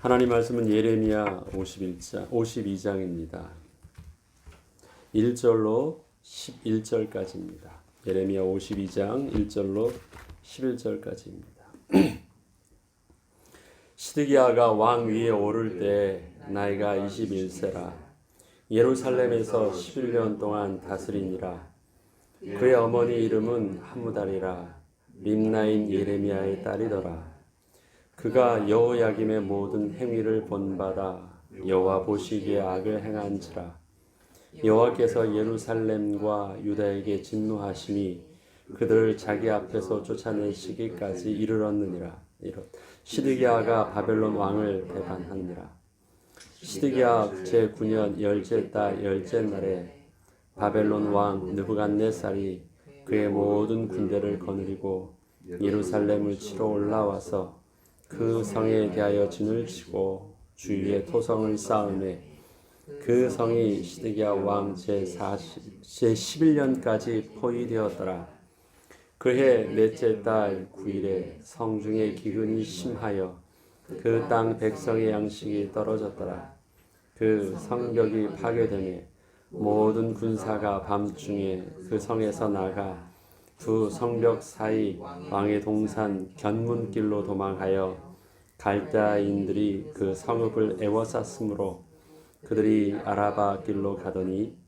하나님 말씀은 예레미야 52장입니다. 1절로 11절까지입니다. 예레미야 52장 1절로 11절까지입니다. 시드기야가 왕 위에 오를 때 나이가 21세라. 예루살렘에서 11년 동안 다스리니라. 그의 어머니 이름은 하무달이라. 림나인 예레미야의 딸이더라. 그가 여호야김의 모든 행위를 본받아 여호와 보시기에 악을 행한지라. 여호와께서 예루살렘과 유다에게 진노하심이 그들을 자기 앞에서 쫓아내시기까지 이르렀느니라. 시드기야가 바벨론 왕을 배반하니라. 시드기야 제9년 열째 달 열째 날에 바벨론 왕 느부갓네살이 그의 모든 군대를 거느리고 예루살렘을 치러 올라와서 그 성에 대하여 진을 치고 주위에 토성을 쌓으매 그 성이 시드기야 왕 제11년까지 포위되었더라. 그해 넷째 달 9일에 성중에 기근이 심하여 그 땅 백성의 양식이 떨어졌더라. 그 성벽이 파괴되매 모든 군사가 밤중에 그 성에서 나가 두 성벽 사이 왕의 동산 견문길로 도망하여 갈대아인들이 그 성읍을 에워쌌으므로 그들이 아라바 길로 가더니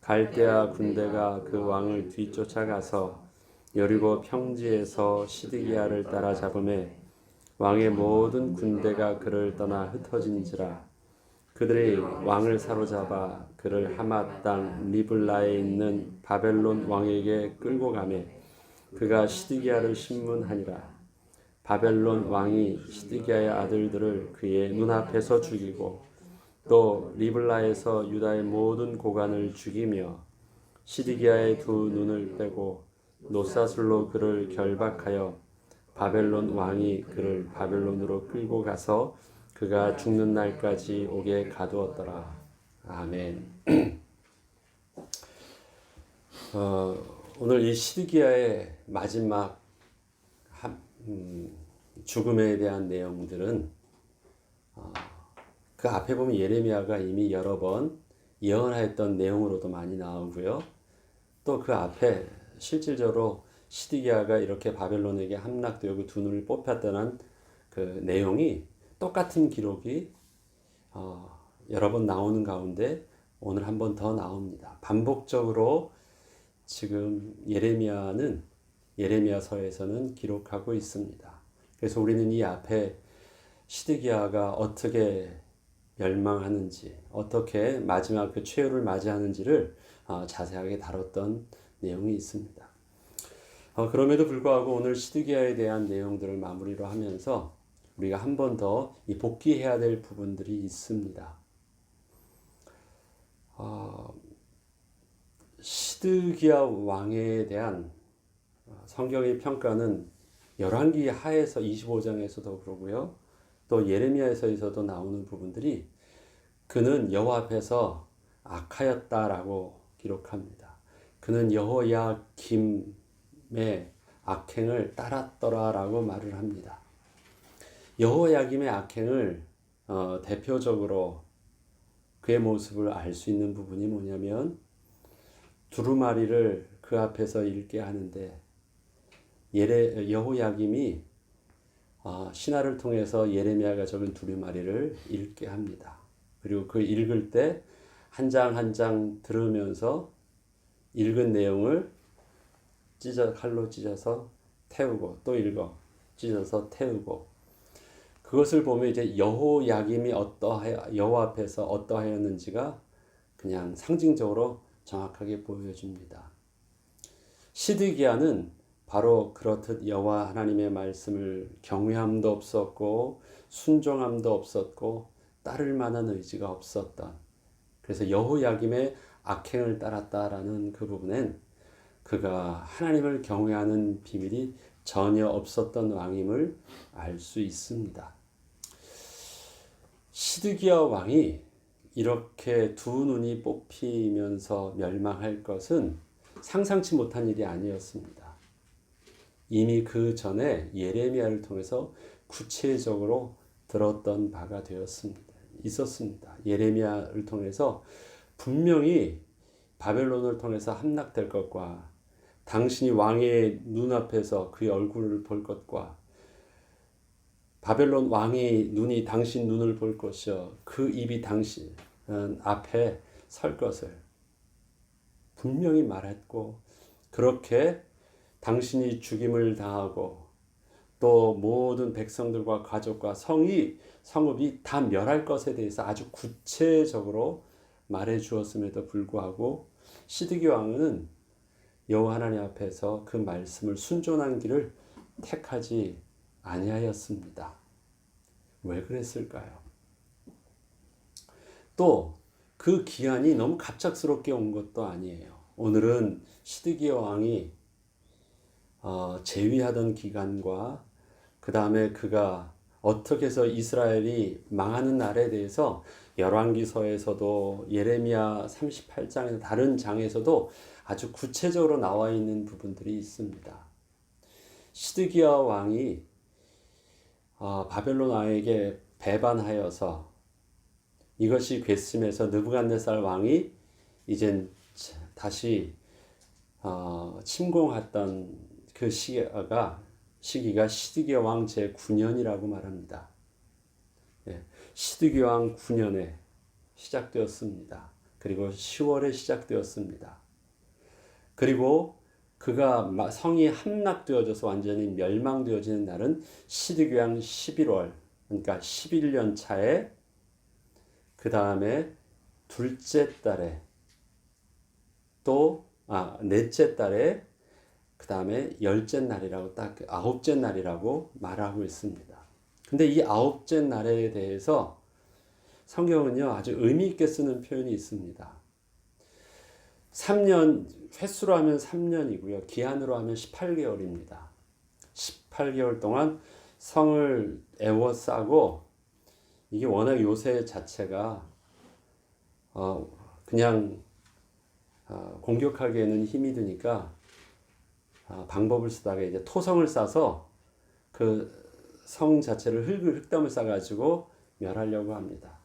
갈대아 군대가 그 왕을 뒤쫓아가서 여리고 평지에서 시드기야를 따라잡음에 왕의 모든 군대가 그를 떠나 흩어진지라. 그들이 왕을 사로잡아 그를 하맛 땅 리블라에 있는 바벨론 왕에게 끌고 가매 그가 시드기야를 신문하니라. 바벨론 왕이 시드기야의 아들들을 그의 눈앞에서 죽이고 또 리블라에서 유다의 모든 고관을 죽이며 시드기야의 두 눈을 빼고 노사슬로 그를 결박하여 바벨론 왕이 그를 바벨론으로 끌고 가서 그가 죽는 날까지 오게 가두었더라. 아멘. 오늘 이 시드기야의 마지막 죽음에 대한 내용들은 그 앞에 보면 예레미야가 이미 여러 번 예언하였던 내용으로도 많이 나오고요. 또 그 앞에 실질적으로 시드기야가 이렇게 바벨론에게 함락되고 두 눈을 뽑혔다는 그 내용이 똑같은 기록이 여러 번 나오는 가운데 오늘 한 번 더 나옵니다. 반복적으로 지금 예레미야서에서는 기록하고 있습니다. 그래서 우리는 이 앞에 시드기야가 어떻게 멸망하는지, 어떻게 마지막 그 최후를 맞이하는지를 자세하게 다뤘던 내용이 있습니다. 그럼에도 불구하고 오늘 시드기야에 대한 내용들을 마무리로 하면서 우리가 한 번 더 이 복귀해야 될 부분들이 있습니다. 시드기야 왕에 대한 성경의 평가는 열왕기 하에서 25장에서도 그러고요. 또 예레미야에서도 나오는 부분들이 그는 여호와 앞에서 악하였다라고 기록합니다. 그는 여호야김의 악행을 따랐더라라고 말을 합니다. 여호야김의 악행을 대표적으로 그의 모습을 알 수 있는 부분이 뭐냐면 두루마리를 그 앞에서 읽게 하는데 여호야김이 신하를 통해서 예레미야가 적은 두루마리를 읽게 합니다. 그리고 그 읽을 때 한 장 한 장 들으면서 읽은 내용을 칼로 찢어서 태우고 또 읽어 찢어서 태우고 그것을 보면 이제 여호야김이 여호와 앞에서 어떠하였는지가 그냥 상징적으로 정확하게 보여줍니다. 시드기야는 바로 그렇듯 여호와 하나님의 말씀을 경외함도 없었고 순종함도 없었고 따를 만한 의지가 없었던, 그래서 여호야김의 악행을 따랐다라는 그 부분엔 그가 하나님을 경외하는 비밀이 전혀 없었던 왕임을 알 수 있습니다. 시드기야 왕이 이렇게 두 눈이 뽑히면서 멸망할 것은 상상치 못한 일이 아니었습니다. 이미 그 전에 예레미야를 통해서 구체적으로 들었던 바가 있었습니다. 예레미야를 통해서 분명히 바벨론을 통해서 함락될 것과 당신이 왕의 눈앞에서 그의 얼굴을 볼 것과 바벨론 왕의 눈이 당신 눈을 볼 것이요 그 입이 당신 앞에 설 것을 분명히 말했고, 그렇게 당신이 죽임을 당하고 또 모든 백성들과 가족과 성읍이 다 멸할 것에 대해서 아주 구체적으로 말해 주었음에도 불구하고 시드기 왕은 여호와 하나님 앞에서 그 말씀을 순종한 길을 택하지 아니하였습니다. 왜 그랬을까요? 또 그 기한이 너무 갑작스럽게 온 것도 아니에요. 오늘은 시드기야 왕이 재위하던 기간과 그 다음에 그가 어떻게 해서 이스라엘이 망하는 날에 대해서 열왕기서에서도 예레미야 38장에서 다른 장에서도 아주 구체적으로 나와 있는 부분들이 있습니다. 시드기야 왕이 바벨론 왕에게 배반하여서 이것이 괘씸해서 느부갓네살 왕이 이젠 다시 침공했던 그 시기가 시드기야 왕 제9년이라고 말합니다. 시드기야 왕 9년에 시작되었습니다. 그리고 10월에 시작되었습니다. 그리고 그가 성이 함락되어져서 완전히 멸망되어지는 날은 시드기야 왕 11월, 그러니까 11년 차에 그 다음에 둘째 달에 넷째 달에 그 다음에 열째 날이라고 딱 아홉째 날이라고 말하고 있습니다. 근데 이 아홉째 날에 대해서 성경은요 아주 의미 있게 쓰는 표현이 있습니다. 3년, 횟수로 하면 3년이고요. 기한으로 하면 18개월입니다. 18개월 동안 성을 에워싸고, 이게 워낙 요새 자체가 그냥 공격하기에는 힘이 드니까 방법을 쓰다가 이제 토성을 싸서 그 성 자체를 흙담을 싸가지고 멸하려고 합니다.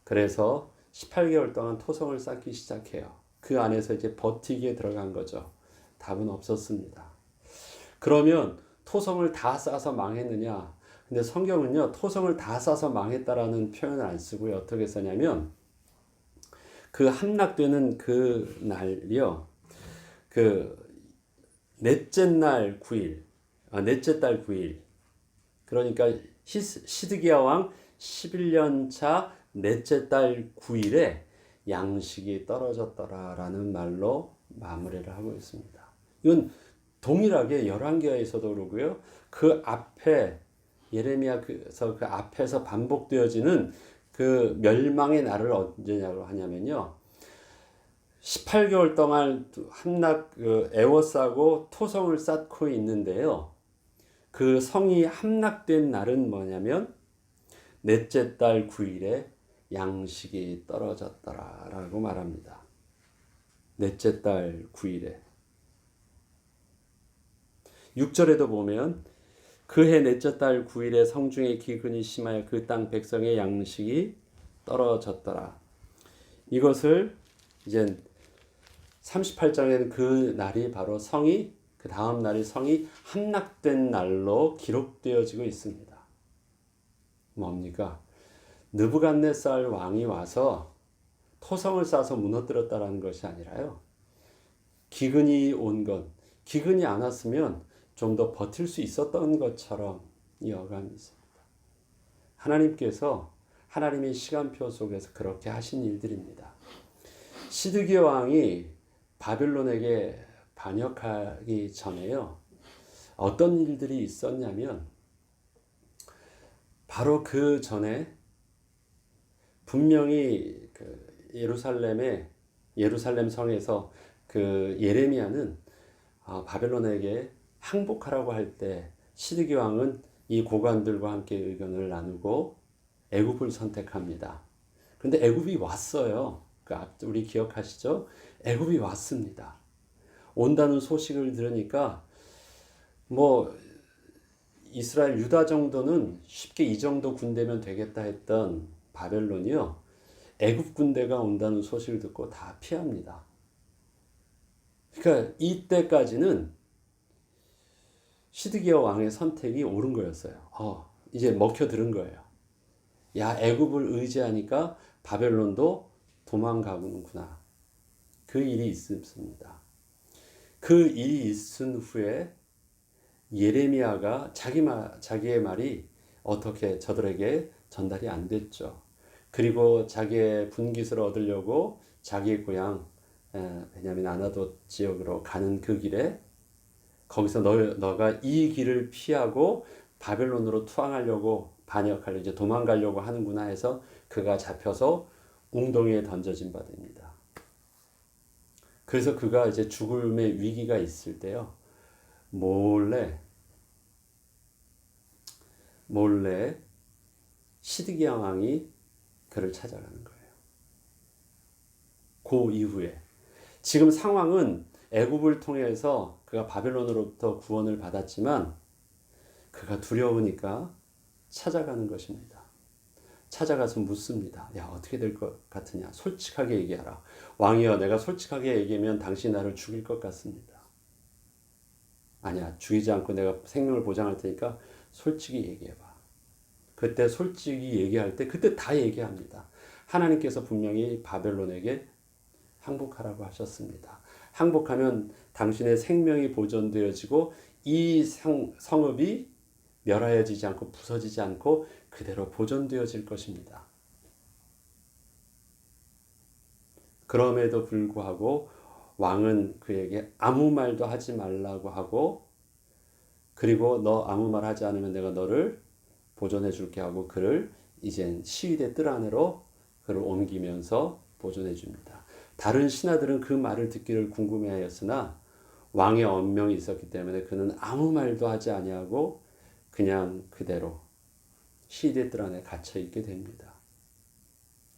그래서 18개월 동안 토성을 쌓기 시작해요. 그 안에서 이제 버티기에 들어간 거죠. 답은 없었습니다. 그러면 토성을 다 싸서 망했느냐? 근데 성경은요, 토성을 다 싸서 망했다라는 표현을 안 쓰고요. 어떻게 써냐면, 그 함락되는 그 날이요, 넷째 날 9일, 넷째 달 9일. 그러니까 시드기야 왕 11년 차 넷째 달 9일에 양식이 떨어졌더라라는 말로 마무리를 하고 있습니다. 이건 동일하게 열왕기하에서도 그러고요. 그 앞에 예레미야서 그 앞에서 반복되어지는 그 멸망의 날을 언제냐고 하냐면요. 18개월 동안 에워싸고 토성을 쌓고 있는데요. 그 성이 함락된 날은 뭐냐면 넷째 달 9일에 양식이 떨어졌더라라고 말합니다. 넷째 달 9일에. 6절에도 보면 그해 넷째 달 9일에 성중에 기근이 심하여 그 땅 백성의 양식이 떨어졌더라. 이것을 이제 38장에는 그 날이 바로 그 다음 날이 성이 함락된 날로 기록되어지고 있습니다. 뭡니까? 느부갓네살 왕이 와서 토성을 쌓아서 무너뜨렸다는 것이 아니라요. 기근이 안 왔으면 좀 더 버틸 수 있었던 것처럼 이 어감이 있습니다. 하나님께서 하나님의 시간표 속에서 그렇게 하신 일들입니다. 시드기야 왕이 바벨론에게 반역하기 전에요. 어떤 일들이 있었냐면 바로 그 전에 분명히 예루살렘 성에서 그 예레미야는 바벨론에게 항복하라고 할 때 시드기야 왕은 이 고관들과 함께 의견을 나누고 애굽을 선택합니다. 그런데 애굽이 왔어요. 우리 기억하시죠? 애굽이 왔습니다. 온다는 소식을 들으니까 이스라엘 유다 정도는 쉽게 이 정도 군대면 되겠다 했던 바벨론이요. 애굽 군대가 온다는 소식을 듣고 다 피합니다. 그러니까 이때까지는 시드기야 왕의 선택이 옳은 거였어요. 이제 먹혀들은 거예요. 야, 애굽을 의지하니까 바벨론도 도망가는구나. 그 일이 있습니다. 그 일이 있은 후에 예레미야가 자기의 말이 어떻게 저들에게 전달이 안 됐죠. 그리고 자기의 분깃을 얻으려고 자기의 고향 베냐민 아나돗 지역으로 가는 그 길에 거기서 너가 이 길을 피하고 바벨론으로 투항하려고 반역하려고 이제 도망가려고 하는구나 해서 그가 잡혀서 웅덩이에 던져진 바 됩니다. 그래서 그가 이제 죽음의 위기가 있을 때요. 몰래 시드기야 왕이 그를 찾아가는 거예요. 그 이후에 지금 상황은 애굽을 통해서 그가 바벨론으로부터 구원을 받았지만 그가 두려우니까 찾아가는 것입니다. 찾아가서 묻습니다. 야, 어떻게 될 것 같으냐? 솔직하게 얘기하라. 왕이여, 내가 솔직하게 얘기하면 당신 나를 죽일 것 같습니다. 아니야, 죽이지 않고 내가 생명을 보장할 테니까 솔직히 얘기해봐. 그때 솔직히 얘기할 때 그때 다 얘기합니다. 하나님께서 분명히 바벨론에게 항복하라고 하셨습니다. 항복하면 당신의 생명이 보존되어지고 이 성읍이 멸하여지지 않고 부서지지 않고 그대로 보존되어질 것입니다. 그럼에도 불구하고 왕은 그에게 아무 말도 하지 말라고 하고 그리고 너 아무 말 하지 않으면 내가 너를 보존해 줄게 하고 그를 이젠 시위대 뜰 안으로 그를 옮기면서 보존해 줍니다. 다른 신하들은 그 말을 듣기를 궁금해하였으나 왕의 언명이 있었기 때문에 그는 아무 말도 하지 아니하고 그냥 그대로 시위대 뜰 안에 갇혀 있게 됩니다.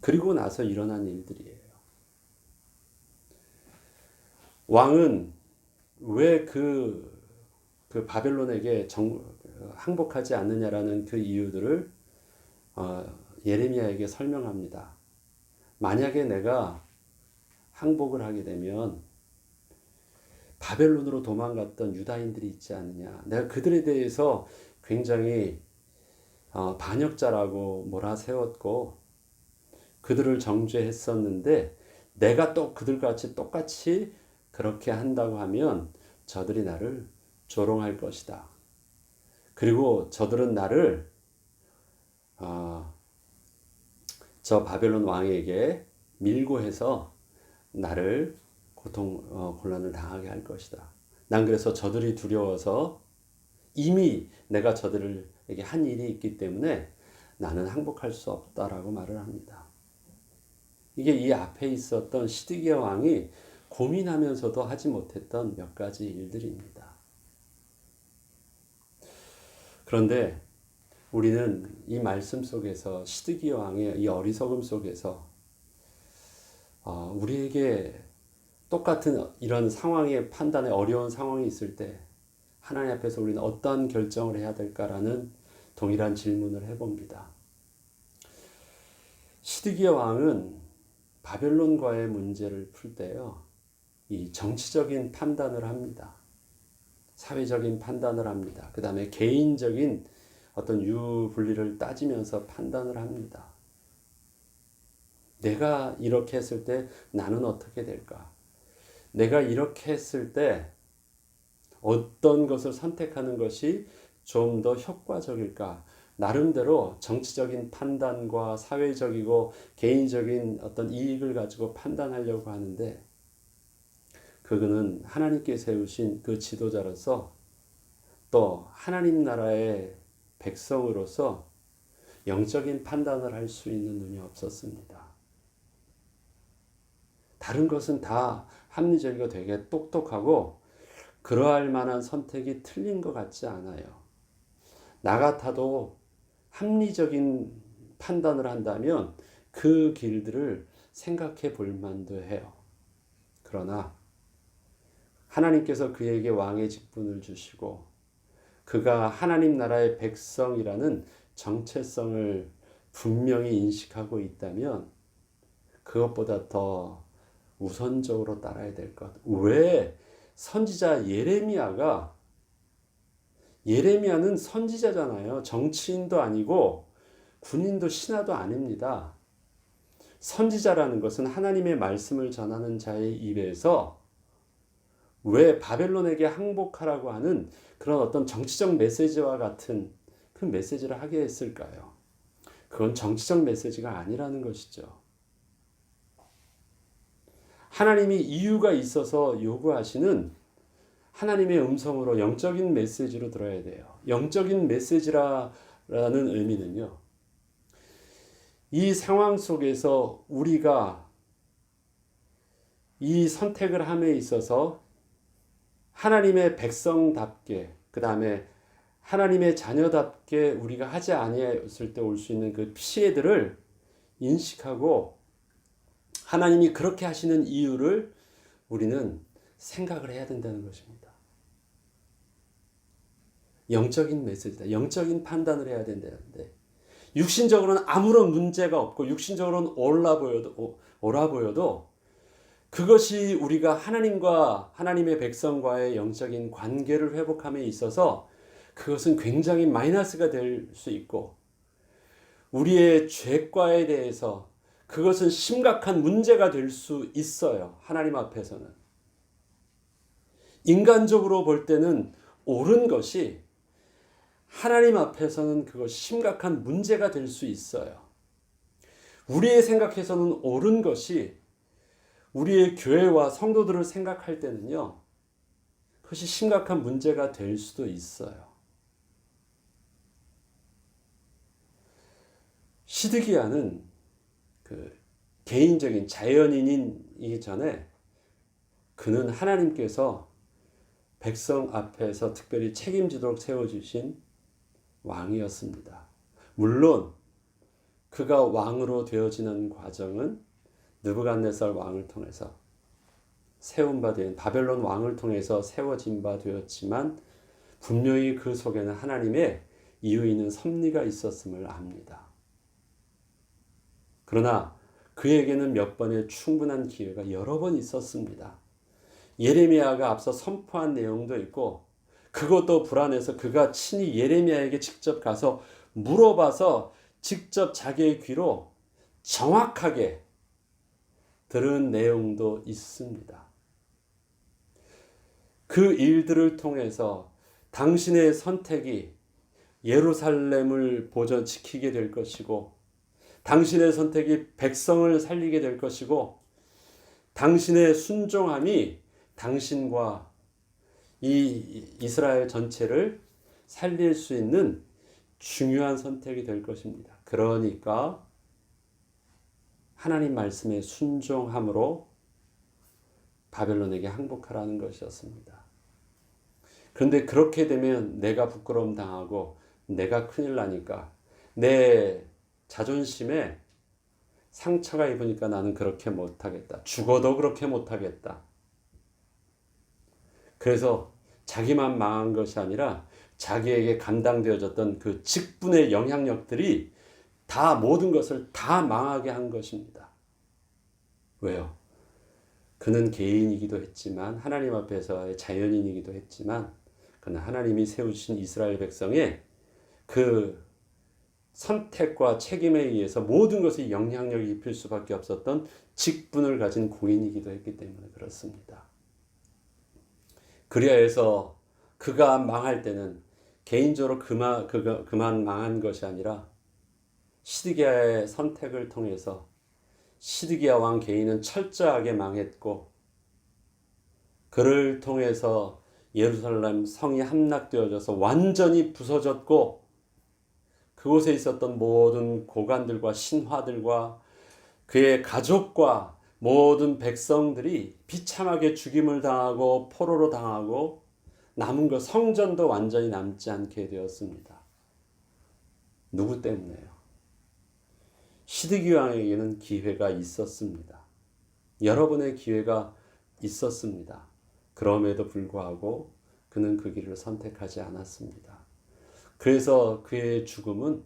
그리고 나서 일어난 일들이에요. 왕은 왜 그 바벨론에게 항복하지 않느냐라는 그 이유들을 예레미야에게 설명합니다. 만약에 내가 항복을 하게 되면 바벨론으로 도망갔던 유다인들이 있지 않느냐. 내가 그들에 대해서 굉장히 반역자라고 몰아세웠고 그들을 정죄했었는데 내가 또 그들같이 똑같이 그렇게 한다고 하면 저들이 나를 조롱할 것이다. 그리고 저들은 나를 저 바벨론 왕에게 밀고 해서 나를 곤란을 당하게 할 것이다. 난 그래서 저들이 두려워서 이미 내가 저들에게 한 일이 있기 때문에 나는 항복할 수 없다라고 말을 합니다. 이게 이 앞에 있었던 시드기야 왕이 고민하면서도 하지 못했던 몇 가지 일들입니다. 그런데 우리는 이 말씀 속에서 시드기야 왕의 이 어리석음 속에서 우리에게 똑같은 이런 상황의 판단에 어려운 상황이 있을 때 하나님 앞에서 우리는 어떠한 결정을 해야 될까라는 동일한 질문을 해봅니다. 시드기야 왕은 바벨론과의 문제를 풀 때요, 이 정치적인 판단을 합니다. 사회적인 판단을 합니다. 그 다음에 개인적인 어떤 유불리를 따지면서 판단을 합니다. 내가 이렇게 했을 때 나는 어떻게 될까? 내가 이렇게 했을 때 어떤 것을 선택하는 것이 좀 더 효과적일까? 나름대로 정치적인 판단과 사회적이고 개인적인 어떤 이익을 가지고 판단하려고 하는데 그는 하나님께 세우신 그 지도자로서 또 하나님 나라의 백성으로서 영적인 판단을 할 수 있는 눈이 없었습니다. 다른 것은 다 합리적이고 되게 똑똑하고 그러할 만한 선택이 틀린 것 같지 않아요. 나 같아도 합리적인 판단을 한다면 그 길들을 생각해 볼 만도 해요. 그러나 하나님께서 그에게 왕의 직분을 주시고 그가 하나님 나라의 백성이라는 정체성을 분명히 인식하고 있다면 그것보다 더 우선적으로 따라야 될 것. 왜 선지자 예레미야는 선지자잖아요. 정치인도 아니고 군인도 신하도 아닙니다. 선지자라는 것은 하나님의 말씀을 전하는 자의 입에서 왜 바벨론에게 항복하라고 하는 그런 어떤 정치적 메시지와 같은 그 메시지를 하게 했을까요? 그건 정치적 메시지가 아니라는 것이죠. 하나님이 이유가 있어서 요구하시는 하나님의 음성으로 영적인 메시지로 들어야 돼요. 영적인 메시지라는 의미는요. 이 상황 속에서 우리가 이 선택을 함에 있어서 하나님의 백성답게, 그 다음에 하나님의 자녀답게 우리가 하지 아니했을 때 올 수 있는 그 피해들을 인식하고 하나님이 그렇게 하시는 이유를 우리는 생각을 해야 된다는 것입니다. 영적인 메시지다. 영적인 판단을 해야 된다는데 육신적으로는 아무런 문제가 없고 육신적으로는 옳아 보여도 그것이 우리가 하나님과 하나님의 백성과의 영적인 관계를 회복함에 있어서 그것은 굉장히 마이너스가 될 수 있고 우리의 죄과에 대해서 그것은 심각한 문제가 될 수 있어요. 하나님 앞에서는. 인간적으로 볼 때는 옳은 것이 하나님 앞에서는 그것이 심각한 문제가 될 수 있어요. 우리의 생각에서는 옳은 것이 우리의 교회와 성도들을 생각할 때는요. 그것이 심각한 문제가 될 수도 있어요. 시드기야는 그 개인적인 자연인이기 전에 그는 하나님께서 백성 앞에서 특별히 책임지도록 세워주신 왕이었습니다. 물론 그가 왕으로 되어지는 과정은 느부갓네살 왕을 통해서 세운 바 된 바벨론 왕을 통해서 세워진 바 되었지만 분명히 그 속에는 하나님의 이유 있는 섭리가 있었음을 압니다. 그러나 그에게는 몇 번의 충분한 기회가 여러 번 있었습니다. 예레미야가 앞서 선포한 내용도 있고 그것도 불안해서 그가 친히 예레미야에게 직접 가서 물어봐서 직접 자기의 귀로 정확하게 들은 내용도 있습니다. 그 일들을 통해서 당신의 선택이 예루살렘을 지키게 될 것이고 당신의 선택이 백성을 살리게 될 것이고 당신의 순종함이 당신과 이 이스라엘 전체를 살릴 수 있는 중요한 선택이 될 것입니다. 그러니까 하나님 말씀에 순종함으로 바벨론에게 항복하라는 것이었습니다. 그런데 그렇게 되면 내가 부끄러움 당하고 내가 큰일 나니까 내 자존심에 상처가 입으니까 나는 그렇게 못하겠다. 죽어도 그렇게 못하겠다. 그래서 자기만 망한 것이 아니라 자기에게 감당되어졌던 그 직분의 영향력들이 다 모든 것을 다 망하게 한 것입니다. 왜요? 그는 개인이기도 했지만 하나님 앞에서의 자연인이기도 했지만 그는 하나님이 세우신 이스라엘 백성의 그 선택과 책임에 의해서 모든 것이 영향력이 입힐 수밖에 없었던 직분을 가진 공인이기도 했기 때문에 그렇습니다. 그리하여서 그가 망할 때는 개인적으로 그만 망한 것이 아니라 시드기야의 선택을 통해서 시드기야 왕 개인은 철저하게 망했고 그를 통해서 예루살렘 성이 함락되어져서 완전히 부서졌고 그곳에 있었던 모든 고관들과 신하들과 그의 가족과 모든 백성들이 비참하게 죽임을 당하고 포로로 당하고 남은 것 성전도 완전히 남지 않게 되었습니다. 누구 때문에요? 시드기야 왕에게는 기회가 있었습니다. 여러 번의 기회가 있었습니다. 그럼에도 불구하고 그는 그 길을 선택하지 않았습니다. 그래서 그의 죽음은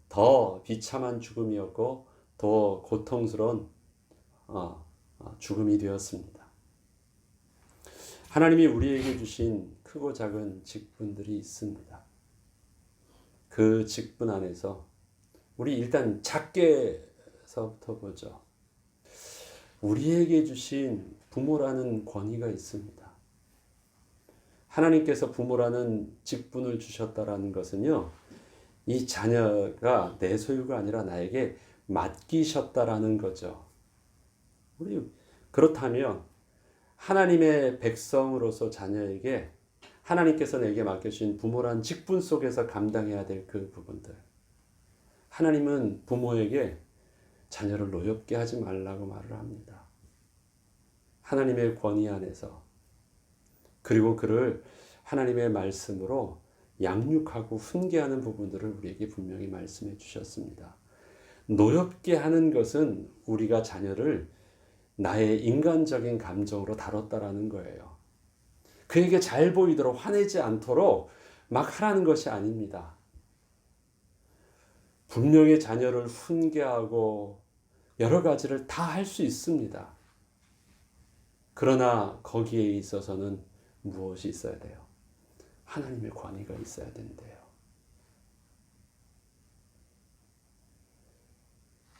더 비참한 죽음이었고 더 고통스러운 죽음이 되었습니다. 하나님이 우리에게 주신 크고 작은 직분들이 있습니다. 그 직분 안에서 우리 일단 작게서부터 보죠. 우리에게 주신 부모라는 권위가 있습니다. 하나님께서 부모라는 직분을 주셨다라는 것은요, 이 자녀가 내 소유가 아니라 나에게 맡기셨다라는 거죠. 우리 그렇다면 하나님의 백성으로서 자녀에게 하나님께서 내게 맡겨주신 부모란 직분 속에서 감당해야 될 그 부분들. 하나님은 부모에게 자녀를 노엽게 하지 말라고 말을 합니다. 하나님의 권위 안에서. 그리고 그를 하나님의 말씀으로 양육하고 훈계하는 부분들을 우리에게 분명히 말씀해 주셨습니다. 노엽게 하는 것은 우리가 자녀를 나의 인간적인 감정으로 다뤘다라는 거예요. 그에게 잘 보이도록 화내지 않도록 막 하라는 것이 아닙니다. 분명히 자녀를 훈계하고 여러 가지를 다 할 수 있습니다. 그러나 거기에 있어서는 무엇이 있어야 돼요? 하나님의 권위가 있어야 된대요.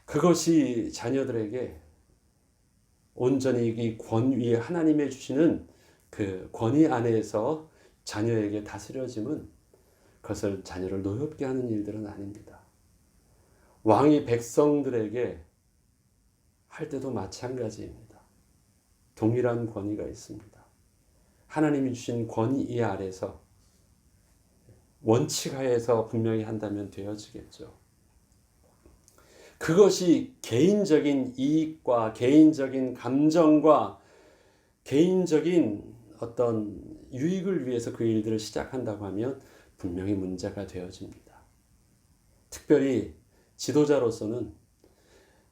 그것이 자녀들에게 온전히 이 권위, 하나님의 주시는 그 권위 안에서 자녀에게 다스려짐은 그것을 자녀를 노엽게 하는 일들은 아닙니다. 왕이 백성들에게 할 때도 마찬가지입니다. 동일한 권위가 있습니다. 하나님이 주신 권위 아래서 원칙 하에서 분명히 한다면 되어지겠죠. 그것이 개인적인 이익과 개인적인 감정과 개인적인 어떤 유익을 위해서 그 일들을 시작한다고 하면 분명히 문제가 되어집니다. 특별히 지도자로서는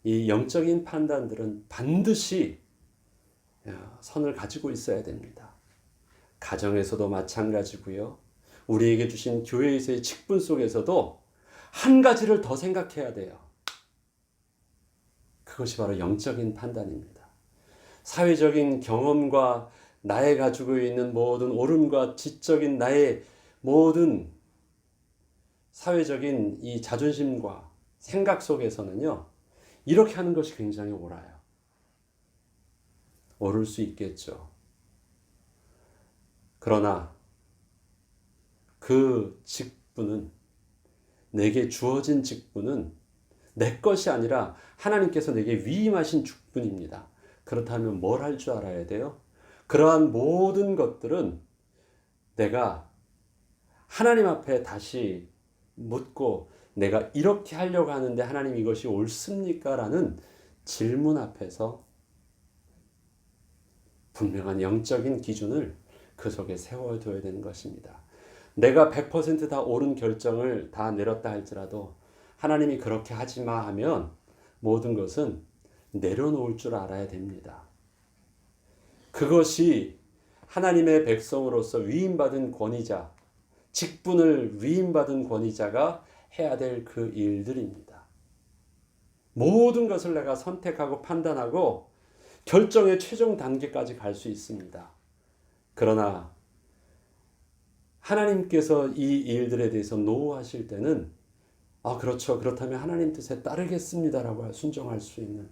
이 영적인 판단들은 반드시 선을 가지고 있어야 됩니다. 가정에서도 마찬가지고요. 우리에게 주신 교회에서의 직분 속에서도 한 가지를 더 생각해야 돼요. 그것이 바로 영적인 판단입니다. 사회적인 경험과 나의 가지고 있는 모든 옳음과 지적인 나의 모든 사회적인 이 자존심과 생각 속에서는요, 이렇게 하는 것이 굉장히 옳아요. 옳을 수 있겠죠. 그러나 그 직분은, 내게 주어진 직분은 내 것이 아니라 하나님께서 내게 위임하신 직분입니다. 그렇다면 뭘 할 줄 알아야 돼요? 그러한 모든 것들은 내가 하나님 앞에 다시 묻고 내가 이렇게 하려고 하는데 하나님 이것이 옳습니까? 라는 질문 앞에서 분명한 영적인 기준을 그 속에 세워둬야 되는 것입니다. 내가 100% 옳은 결정을 다 내렸다 할지라도 하나님이 그렇게 하지 마 하면 모든 것은 내려놓을 줄 알아야 됩니다. 그것이 하나님의 백성으로서 위임받은 권위자, 직분을 위임받은 권위자가 해야 될 그 일들입니다. 모든 것을 내가 선택하고 판단하고 결정의 최종 단계까지 갈 수 있습니다. 그러나 하나님께서 이 일들에 대해서 노하실 때는 그렇죠. 그렇다면 하나님 뜻에 따르겠습니다라고 순종할 수 있는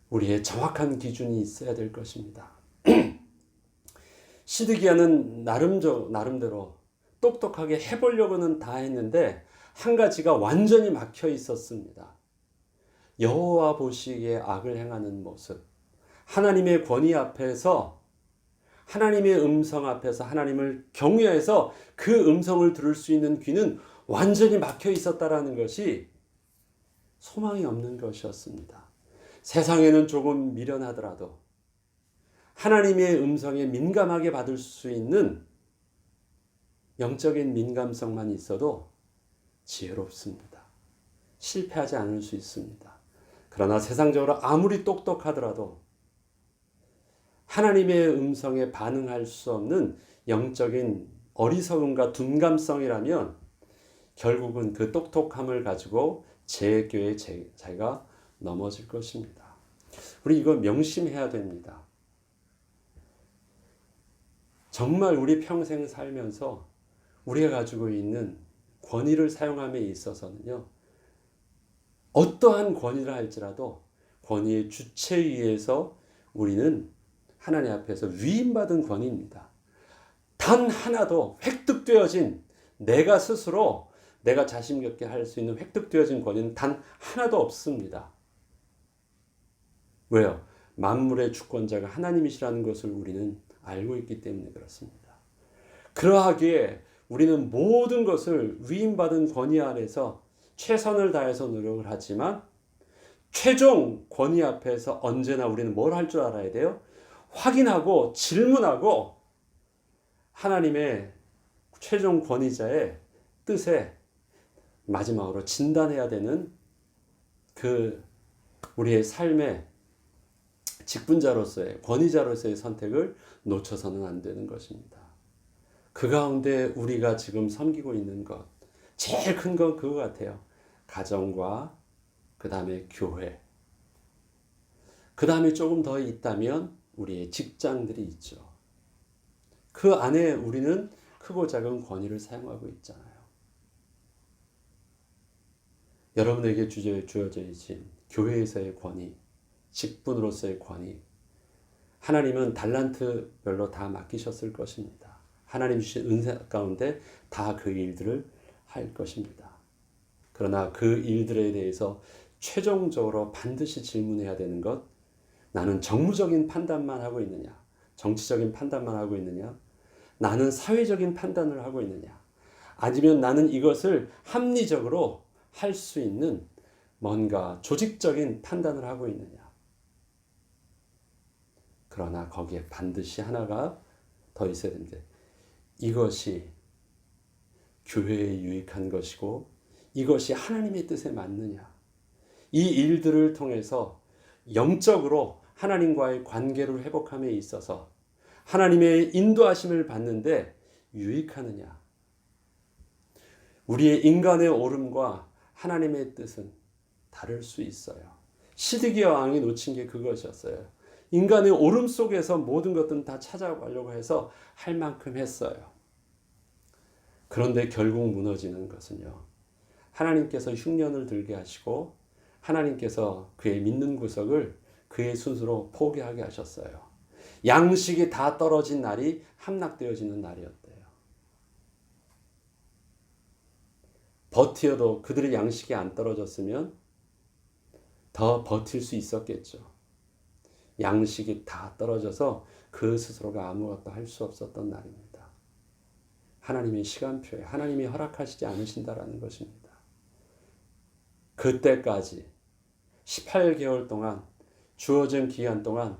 우리의 정확한 기준이 있어야 될 것입니다. 시드기야는 나름대로 똑똑하게 해보려고는 다 했는데 한 가지가 완전히 막혀 있었습니다. 여호와 보시기에 악을 행하는 모습, 하나님의 권위 앞에서, 하나님의 음성 앞에서 하나님을 경외해서 그 음성을 들을 수 있는 귀는 완전히 막혀 있었다라는 것이 소망이 없는 것이었습니다. 세상에는 조금 미련하더라도 하나님의 음성에 민감하게 받을 수 있는 영적인 민감성만 있어도 지혜롭습니다. 실패하지 않을 수 있습니다. 그러나 세상적으로 아무리 똑똑하더라도 하나님의 음성에 반응할 수 없는 영적인 어리석음과 둔감성이라면 결국은 그 똑똑함을 가지고 제 교회 자기가 넘어질 것입니다. 우리 이거 명심해야 됩니다. 정말 우리 평생 살면서 우리가 가지고 있는 권위를 사용함에 있어서는요, 어떠한 권위를 할지라도 권위의 주체위에서 우리는 하나님 앞에서 위임받은 권위입니다. 단 하나도 획득되어진 내가 스스로 내가 자신 있게 할 수 있는 획득되어진 권위는 단 하나도 없습니다. 왜요? 만물의 주권자가 하나님이시라는 것을 우리는 알고 있기 때문에 그렇습니다. 그러하기에 우리는 모든 것을 위임받은 권위 아래서 최선을 다해서 노력을 하지만 최종 권위 앞에서 언제나 우리는 뭘 할 줄 알아야 돼요? 확인하고 질문하고 하나님의 최종 권위자의 뜻에 마지막으로 진단해야 되는 그 우리의 삶의 직분자로서의 권위자로서의 선택을 놓쳐서는 안 되는 것입니다. 그 가운데 우리가 지금 섬기고 있는 것 제일 큰 건 그거 같아요. 가정과 그 다음에 교회, 그 다음에 조금 더 있다면 우리의 직장들이 있죠. 그 안에 우리는 크고 작은 권위를 사용하고 있잖아요. 여러분에게 주어져 있는 교회에서의 권위, 직분으로서의 권위, 하나님은 달란트별로 다 맡기셨을 것입니다. 하나님 주신 은혜 가운데 다 그 일들을 할 것입니다. 그러나 그 일들에 대해서 최종적으로 반드시 질문해야 되는 것, 나는 정무적인 판단만 하고 있느냐, 정치적인 판단만 하고 있느냐, 나는 사회적인 판단을 하고 있느냐, 아니면 나는 이것을 합리적으로 할 수 있는 뭔가 조직적인 판단을 하고 있느냐. 그러나 거기에 반드시 하나가 더 있어야 됩니다. 이것이 교회에 유익한 것이고 이것이 하나님의 뜻에 맞느냐. 이 일들을 통해서 영적으로 하나님과의 관계를 회복함에 있어서 하나님의 인도하심을 받는데 유익하느냐. 우리의 인간의 옳음과 하나님의 뜻은 다를 수 있어요. 시드기야 왕이 놓친 게 그것이었어요. 인간의 옳음 속에서 모든 것들은 다 찾아가려고 해서 할 만큼 했어요. 그런데 결국 무너지는 것은요. 하나님께서 흉년을 들게 하시고 하나님께서 그의 믿는 구석을 그의 순수로 포기하게 하셨어요. 양식이 다 떨어진 날이 함락되어지는 날이었대요. 버티어도 그들의 양식이 안 떨어졌으면 더 버틸 수 있었겠죠. 양식이 다 떨어져서 그 스스로가 아무것도 할 수 없었던 날입니다. 하나님의 시간표에 하나님이 허락하시지 않으신다라는 것입니다. 그때까지 18개월 동안 주어진 기간 동안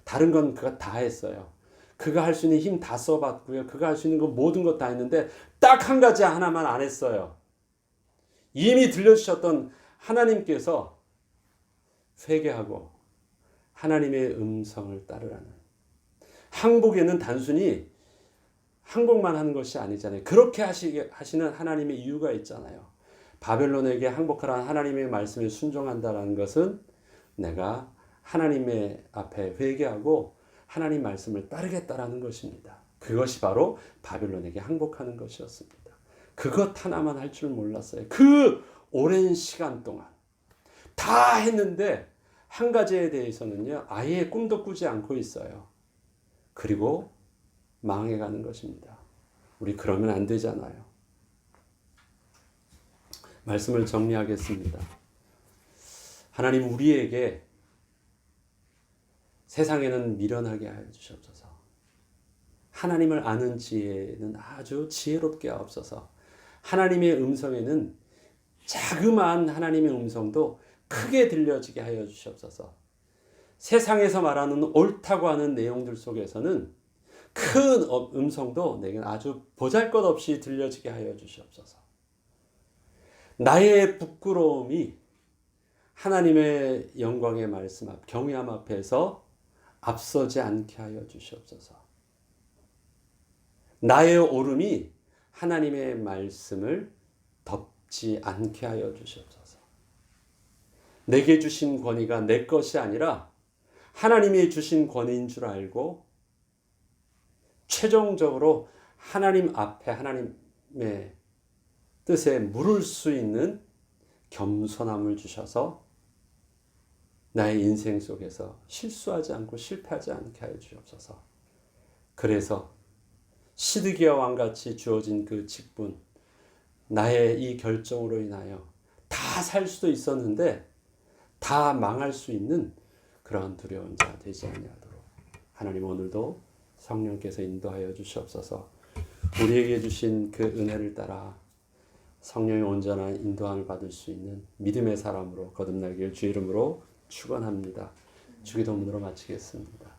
다른 건 그가 다 했어요. 그가 할 수 있는 힘 다 써봤고요. 그가 할 수 있는 거 모든 것 다 했는데 딱 한 가지 하나만 안 했어요. 이미 들려주셨던 하나님께서 회개하고 하나님의 음성을 따르라는. 항복에는 단순히 항복만 하는 것이 아니잖아요. 그렇게 하시는 하나님의 이유가 있잖아요. 바벨론에게 항복하라는 하나님의 말씀에 순종한다는 것은 내가 하나님의 앞에 회개하고 하나님 말씀을 따르겠다라는 것입니다. 그것이 바로 바벨론에게 항복하는 것이었습니다. 그것 하나만 할 줄 몰랐어요. 그 오랜 시간 동안 다 했는데 한 가지에 대해서는요, 아예 꿈도 꾸지 않고 있어요. 그리고 망해가는 것입니다. 우리 그러면 안 되잖아요. 말씀을 정리하겠습니다. 하나님 우리에게 세상에는 미련하게 하여 주시옵소서. 하나님을 아는 지혜는 아주 지혜롭게 하옵소서. 하나님의 음성에는 자그마한 하나님의 음성도 크게 들려지게 하여 주시옵소서. 세상에서 말하는 옳다고 하는 내용들 속에서는 큰 음성도 내게는 아주 보잘것없이 들려지게 하여 주시옵소서. 나의 부끄러움이 하나님의 영광의 말씀 앞, 경외함 앞에서 앞서지 않게 하여 주시옵소서. 나의 오름이 하나님의 말씀을 덮지 않게 하여 주시옵소서. 내게 주신 권위가 내 것이 아니라 하나님이 주신 권위인 줄 알고 최종적으로 하나님 앞에 하나님의 뜻에 물을 수 있는 겸손함을 주셔서 나의 인생 속에서 실수하지 않고 실패하지 않게 하여 주옵소서. 그래서 시드기야 왕같이 주어진 그 직분, 나의 이 결정으로 인하여 다 살 수도 있었는데 다 망할 수 있는 그러한 두려운 자 되지 아니하도록 하나님 오늘도 성령께서 인도하여 주시옵소서. 우리에게 주신 그 은혜를 따라 성령의 온전한 인도함을 받을 수 있는 믿음의 사람으로 거듭나길 주 이름으로 축원합니다. 주기도문으로 마치겠습니다.